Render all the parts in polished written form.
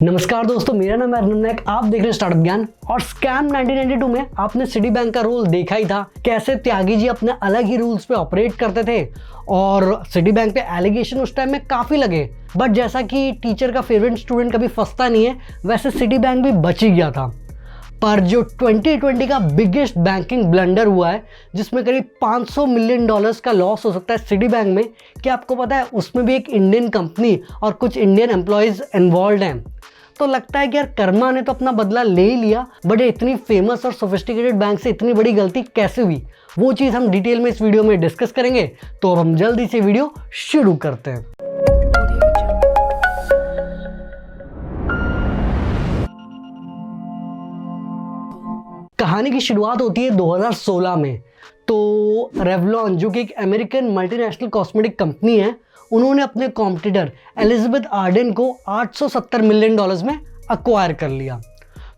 नमस्कार दोस्तों, मेरा नाम है अर्नब नायक। आप देख रहे हैं स्टार्टअप ज्ञान। और स्कैम 1992 में आपने सिटी बैंक का रोल देखा ही था, कैसे त्यागी जी अपने अलग ही रूल्स पे ऑपरेट करते थे और सिटी बैंक पे एलिगेशन उस टाइम में काफी लगे। बट जैसा कि टीचर का फेवरेट स्टूडेंट कभी फंसता नहीं है, वैसे सिटी बैंक भी बच ही गया था। पर जो 2020 का बिगेस्ट बैंकिंग ब्लंडर हुआ है, जिसमें करीब $500 मिलियन का लॉस हो सकता है सिटी बैंक में, क्या आपको पता है उसमें भी एक इंडियन कंपनी और कुछ इंडियन एम्प्लॉयज इन्वॉल्व हैं। तो लगता है कि यार कर्मा ने तो अपना बदला ले ही लिया, बट इतनी फेमस और सोफिस्टिकेटेड बैंक से इतनी बड़ी गलती कैसे हुई, वो चीज़ हम डिटेल में इस वीडियो में डिस्कस करेंगे। तो अब हम जल्दी से वीडियो शुरू करते हैं। कहानी की शुरुआत होती है 2016 में। तो रेवलॉन, जो कि एक अमेरिकन मल्टीनेशनल कॉस्मेटिक कंपनी है, उन्होंने अपने कॉम्पिटिटर एलिजाबेथ आर्डेन को $870 मिलियन में अक्वायर कर लिया।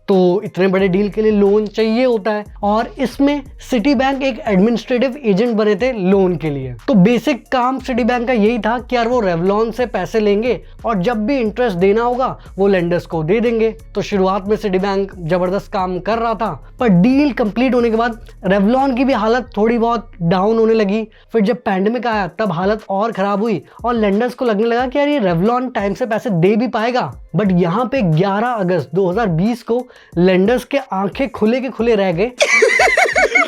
तो इतने बड़े डील के लिए लोन चाहिए होता है, और इसमें सिटी बैंक एक एडमिनिस्ट्रेटिव एजेंट बने थे लोन के लिए। तो बेसिक काम सिटी बैंक का यही था कि यार वो रेवलॉन से पैसे लेंगे और जब भी इंटरेस्ट देना होगा वो लेंडर्स को दे देंगे। तो शुरुआत में सिटी बैंक जबरदस्त काम कर रहा था, पर डील कंप्लीट होने के बाद रेवलॉन की भी हालत थोड़ी बहुत डाउन होने लगी। फिर जब पैंडेमिक आया तब हालत और खराब हुई और लेंडर्स को लगने लगा कि यार ये रेवलॉन टाइम से पैसे दे भी पाएगा। बट यहाँ पे 11 अगस्त 2020 को लेंडर्स के आंखें खुले के खुले रह गए।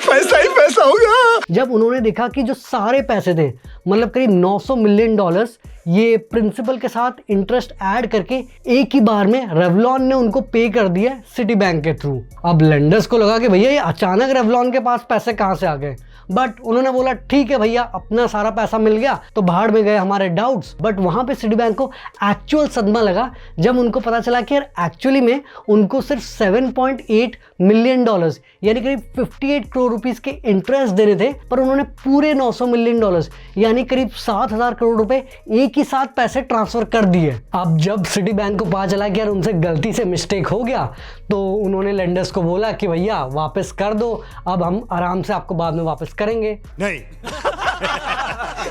पैसा ही पैसा होगा। जब उन्होंने देखा कि जो सारे पैसे थे, मतलब करीब $900 मिलियन, ये प्रिंसिपल के साथ इंटरेस्ट ऐड करके एक ही बार में रेवलॉन ने उनको पे कर दिया सिटी बैंक के थ्रू। अब लेंडर्स को लगा कि भैया ये अचानक रेवलॉन के पास पैसे कहाँ से आ गए। बट उन्होंने बोला ठीक है भैया, अपना सारा पैसा मिल गया तो भाड़ में गए हमारे डाउट्स। बट वहां पे सिटी बैंक को एक्चुअल सदमा लगा जब उनको पता चला कि यार एक्चुअली में उनको सिर्फ $7.8 मिलियन यानी करीब 58 करोड़ रुपीस के इंटरेस्ट देने थे, पर उन्होंने पूरे $900 मिलियन यानी करीब 7,000 करोड़ रुपए एक ही साथ पैसे ट्रांसफर कर दिए। अब जब सिटी बैंक को पता चला कि यार उनसे गलती से मिस्टेक हो गया, तो उन्होंने लेंडर्स को बोला कि भैया वापस कर दो, अब हम आराम से आपको बाद में वापस करेंगे। नहीं।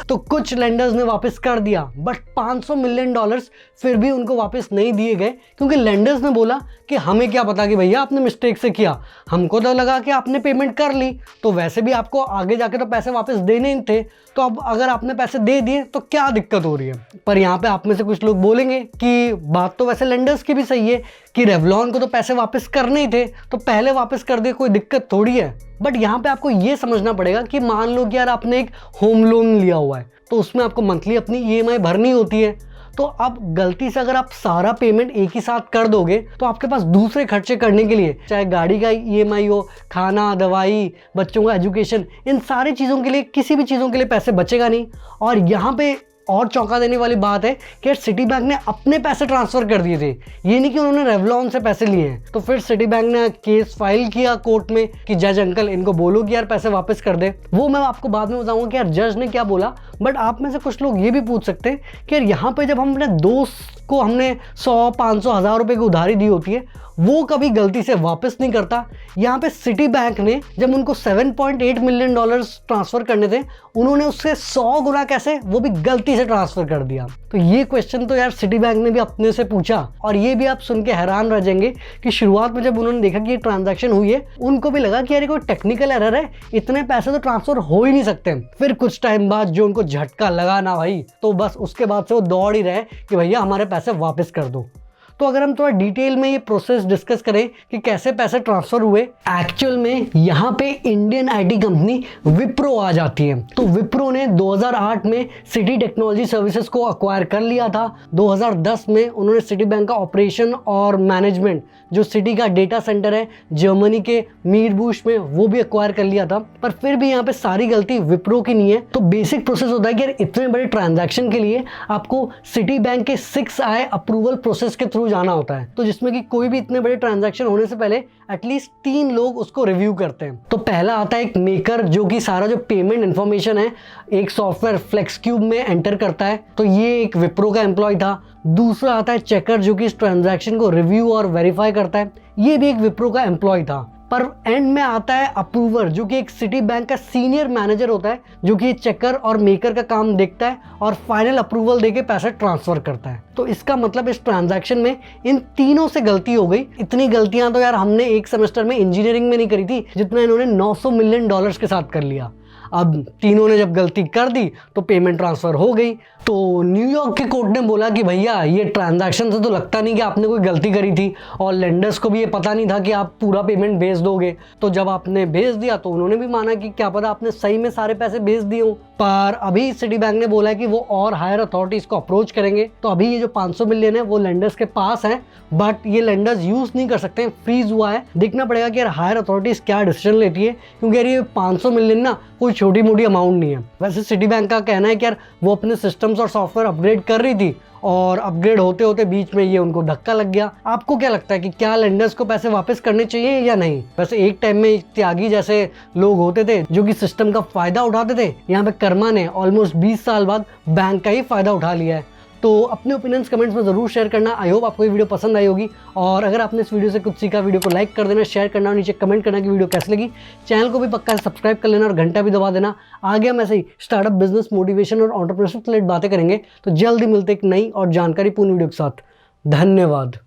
तो कुछ लेंडर्स ने वापस कर दिया, बट $500 मिलियन फिर भी उनको वापस नहीं दिए गए, क्योंकि लेंडर्स ने बोला कि हमें क्या पता कि भैया आपने मिस्टेक से किया, हमको तो लगा कि आपने पेमेंट कर ली, तो वैसे भी आपको आगे जाके तो पैसे वापस देने ही थे, तो अब अगर आपने पैसे दे दिए तो क्या दिक्कत हो रही है। पर यहाँ पे आप में से कुछ लोग बोलेंगे कि बात तो वैसे लेंडर्स की भी सही है कि रेवलॉन को तो पैसे वापस करने ही थे, तो पहले वापस कर दे, कोई दिक्कत थोड़ी है। बट यहाँ पे आपको ये समझना पड़ेगा कि मान लो कि यार आपने एक होम लोन लिया हुआ है, तो उसमें आपको मंथली अपनी EMI भरनी होती है। तो अब गलती से अगर आप सारा पेमेंट एक ही साथ कर दोगे, तो आपके पास दूसरे खर्चे करने के लिए, चाहे गाड़ी का EMI हो, खाना, दवाई, बच्चों का एजुकेशन, इन सारी चीज़ों के लिए, किसी भी चीज़ों के लिए पैसे बचेगा नहीं। और यहाँ पे और चौंका देने वाली बात है कि सिटी बैंक ने अपने पैसे ट्रांसफर कर दिए थे, ये नहीं कि उन्होंने रेवलॉन से पैसे लिए हैं। तो फिर सिटी बैंक ने केस फाइल किया कोर्ट में कि जज अंकल इनको बोलो कि यार पैसे वापस कर दे। वो मैं आपको बाद में बताऊंगा कि यार जज ने क्या बोला। बट आप में से कुछ लोग ये भी पूछ सकते हैं कि यार यहाँ पे जब हम अपने दोस्त को हमने 100, 500, 1000 रुपए की उधारी दी होती है, वो कभी गलती से वापस नहीं करता। यहाँ पे सिटी बैंक ने जब उनको $7.8 मिलियन ट्रांसफर करने थे, उन्होंने उससे 100 गुना कैसे, वो भी गलती से ट्रांसफर कर दिया। तो ये क्वेश्चन तो यार सिटी बैंक ने भी अपने से पूछा, और ये भी आप सुन के हैरान रह जाएंगे कि शुरुआत में जब उन्होंने देखा कि ये ट्रांजैक्शन हुई है, उनको भी लगा कि यार कोई टेक्निकल एरर है, इतने पैसे तो ट्रांसफर हो ही नहीं सकते। फिर कुछ टाइम बाद जो उनको झटका लगा ना भाई, तो बस उसके बाद से वो दौड़ ही रहे कि भैया हमारे पैसे वापस कर दो। तो अगर हम थोड़ा डिटेल में ये प्रोसेस डिस्कस करें कि कैसे पैसे ट्रांसफर हुए, एक्चुअल में यहाँ पे इंडियन IT कंपनी विप्रो आ जाती है। तो विप्रो ने 2008 में सिटी टेक्नोलॉजी सर्विसेज को अक्वायर कर लिया था। 2010 में उन्होंने सिटी बैंक का ऑपरेशन और मैनेजमेंट, जो सिटी का डेटा सेंटर है जर्मनी के मीरबुश में, वो भी अक्वायर कर लिया था। पर फिर भी यहाँ पे सारी गलती विप्रो की नहीं है। तो बेसिक प्रोसेस होता है कि यार इतने बड़े ट्रांजैक्शन के लिए आपको सिटी बैंक के 6i अप्रूवल प्रोसेस के थ्रू जाना होता है। तो जिसमें कि कोई भी इतने बड़े ट्रांजैक्शन होने से पहले एटलीस्ट 3 लोग उसको रिव्यू करते हैं। तो पहला आता है एक मेकर, जो कि सारा जो पेमेंट इंफॉर्मेशन है एक सॉफ्टवेयर फ्लेक्स क्यूब में एंटर करता है। तो ये एक विप्रो का एम्प्लॉय था। दूसरा आता है चेकर, जो कि इस ट्रांजैक्शन को रिव्यू और वेरीफाई करता है। ये भी एक विप्रो का एम्प्लॉय था। पर एंड में आता है अप्रूवर, जो कि एक सिटी बैंक का सीनियर मैनेजर होता है, जो कि चेकर और मेकर का काम देखता है और फाइनल अप्रूवल देके पैसे ट्रांसफर करता है। तो इसका मतलब इस ट्रांजैक्शन में इन तीनों से गलती हो गई। इतनी गलतियां तो यार हमने एक सेमेस्टर में इंजीनियरिंग में नहीं करी थी, जितना इन्होंने 900 मिलियन डॉलर्स के साथ कर लिया। अब तीनों ने जब गलती कर दी तो पेमेंट ट्रांसफ़र हो गई। तो न्यूयॉर्क के कोर्ट ने बोला कि भैया ये ट्रांजैक्शन से तो लगता नहीं कि आपने कोई गलती करी थी, और लेंडर्स को भी ये पता नहीं था कि आप पूरा पेमेंट भेज दोगे। तो जब आपने भेज दिया तो उन्होंने भी माना कि क्या पता आपने सही में सारे पैसे भेज दिए हों। पर अभी सिटी बैंक ने बोला है कि वो और हायर अथॉरिटीज़ को अप्रोच करेंगे। तो अभी ये जो 500 मिलियन है वो लेंडर्स के पास है, बट ये लेंडर्स यूज़ नहीं कर सकते, फ्रीज हुआ है। देखना पड़ेगा कि यार हायर अथॉरिटीज़ क्या डिसीजन लेती है, क्योंकि यार ये 500 मिलियन ना कोई छोटी मोटी अमाउंट नहीं है। वैसे सिटी बैंक का कहना है कि यार वो अपने सिस्टम्स और सॉफ्टवेयर अपग्रेड कर रही थी, और अपग्रेड होते होते बीच में ये उनको धक्का लग गया। आपको क्या लगता है कि क्या लेंडर्स को पैसे वापस करने चाहिए या नहीं? वैसे एक टाइम में त्यागी जैसे लोग होते थे जो कि सिस्टम का फ़ायदा उठाते थे। यहाँ पे कर्मा ने ऑलमोस्ट 20 साल बाद बैंक का ही फ़ायदा उठा लिया है। तो अपने ओपिनियंस कमेंट्स में ज़रूर शेयर करना। आई होप आपको ये वीडियो पसंद आई होगी, और अगर आपने इस वीडियो से कुछ सीखा, वीडियो को लाइक कर देना, शेयर करना और नीचे कमेंट करना कि वीडियो कैसी लगी। चैनल को भी पक्का से सब्सक्राइब कर लेना और घंटा भी दबा देना। आगे हम ऐसे ही स्टार्टअप, बिजनेस, मोटिवेशन और एंटरप्रेन्योरशिप रिलेटेड बातें करेंगे। तो जल्दी मिलते एक नई और जानकारीपूर्ण वीडियो के साथ। धन्यवाद।